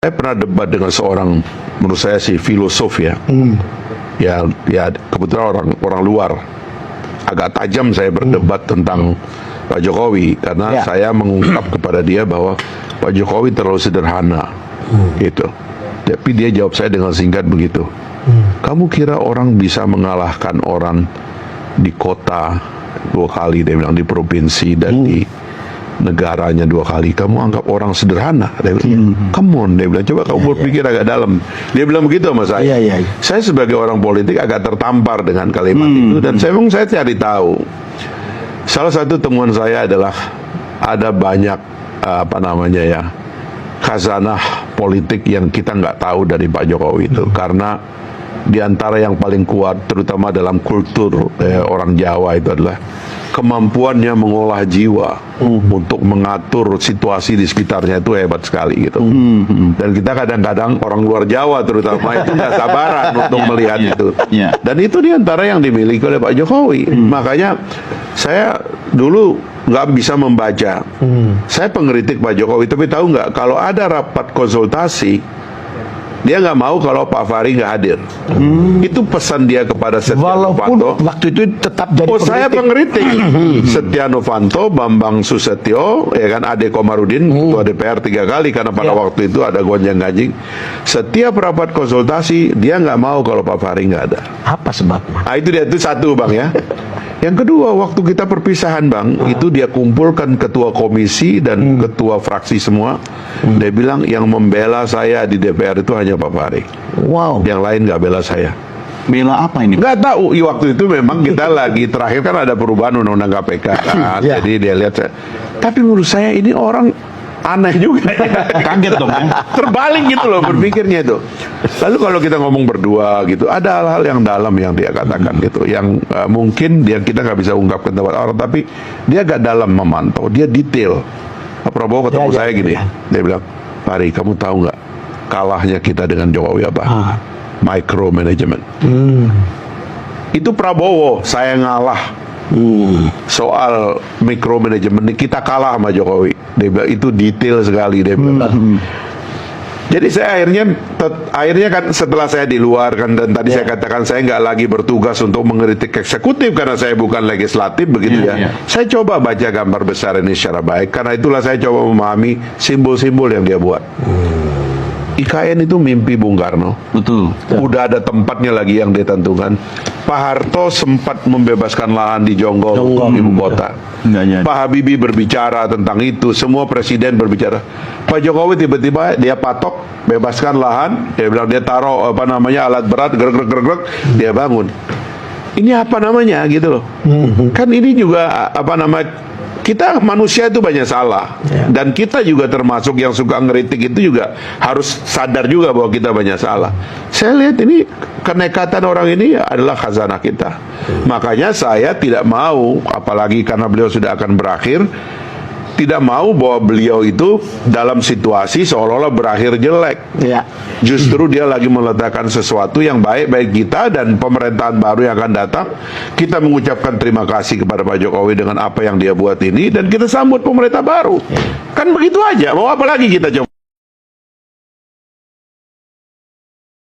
Saya pernah debat dengan seorang, menurut saya sih filosof ya. Ya kebetulan orang luar. Agak tajam saya berdebat tentang Pak Jokowi karena saya mengungkap kepada dia bahwa Pak Jokowi terlalu sederhana, gitu. Tapi dia jawab saya dengan singkat begitu. Kamu kira orang bisa mengalahkan orang di kota 2 kali, dia bilang, di provinsi dan di negaranya 2 kali, kamu anggap orang sederhana? Dia bilang, come on, dia bilang, coba kamu berpikir agak dalam. Dia bilang begitu sama saya. Saya sebagai orang politik agak tertampar dengan kalimat itu, dan saya cari tahu. Salah satu temuan saya adalah ada banyak khazanah politik yang kita nggak tahu dari Pak Jokowi itu, karena di antara yang paling kuat, terutama dalam kultur orang Jawa, itu adalah kemampuannya mengolah jiwa untuk mengatur situasi di sekitarnya itu hebat sekali gitu. Dan kita kadang-kadang orang luar Jawa terutama itu nggak sabaran untuk melihat itu. Dan itu di antara yang dimiliki oleh Pak Jokowi. Makanya saya dulu nggak bisa membaca. Saya pengkritik Pak Jokowi, tapi tahu nggak, kalau ada rapat konsultasi, dia nggak mau kalau Pak Fahri nggak hadir. Itu pesan dia kepada Setia Novanto. Walaupun waktu itu tetap jadi saya pengkritik. Setia Novanto, Bambang Susetio, ya kan, Ade Komarudin, ketua DPR 3 kali karena pada waktu itu ada gonjang-ganjing. Setiap rapat konsultasi dia nggak mau kalau Pak Fahri nggak ada. Apa sebabnya? Itu dia, itu satu, Bang, ya. Yang kedua, waktu kita perpisahan, Bang, itu dia kumpulkan ketua komisi dan ketua fraksi semua. Dia bilang yang membela saya di DPR itu hanya Pak Fahri. Wow. Yang lain nggak bela saya. Bela apa ini? Nggak tahu. Waktu itu memang kita lagi terakhir kan ada perubahan undang-undang KPK kan. Jadi dia lihat saya. Tapi menurut saya ini orang aneh juga. Kaget dong, ya? Terbalik gitu loh berpikirnya itu. Lalu kalau kita ngomong berdua gitu, ada hal-hal yang dalam yang dia katakan gitu, yang mungkin kita nggak bisa ungkapkan tempat orang, tapi dia agak dalam memantau, dia detail. Pak Prabowo ketemu saya gini, dia bilang, Fahri, kamu tahu nggak kalahnya kita dengan Jokowi apa? Micromanagement. Itu Prabowo, saya ngalah. Soal micromanagement kita kalah sama Jokowi. Dia bilang itu detail sekali, dia bilang. Jadi saya akhirnya kan setelah saya di luar kan, dan tadi saya katakan saya nggak lagi bertugas untuk mengkritik eksekutif karena saya bukan legislatif begitu ya. Saya coba baca gambar besar ini secara baik, karena itulah saya coba memahami simbol-simbol yang dia buat. IKN itu mimpi Bung Karno. Betul. Udah ada tempatnya lagi yang ditentukan. Pak Harto sempat membebaskan lahan di Jonggol, ibu kota. Pak Habibie berbicara tentang itu. Semua presiden berbicara. Pak Jokowi tiba-tiba dia patok, bebaskan lahan. Dia bilang dia taruh alat berat, gerak, dia bangun. Ini apa namanya gitu loh. Kan ini juga kita manusia itu banyak salah, dan kita juga termasuk yang suka ngeritik itu juga harus sadar juga bahwa kita banyak salah. Saya lihat ini kenekatan orang ini adalah khazanah kita. Makanya saya tidak mau, apalagi karena beliau sudah akan berakhir, tidak mau bahwa beliau itu dalam situasi seolah-olah berakhir jelek. Justru dia lagi meletakkan sesuatu yang baik bagi kita dan pemerintahan baru yang akan datang. Kita mengucapkan terima kasih kepada Pak Jokowi dengan apa yang dia buat ini, dan kita sambut pemerintah baru. Kan begitu aja. Mau apa lagi kita coba?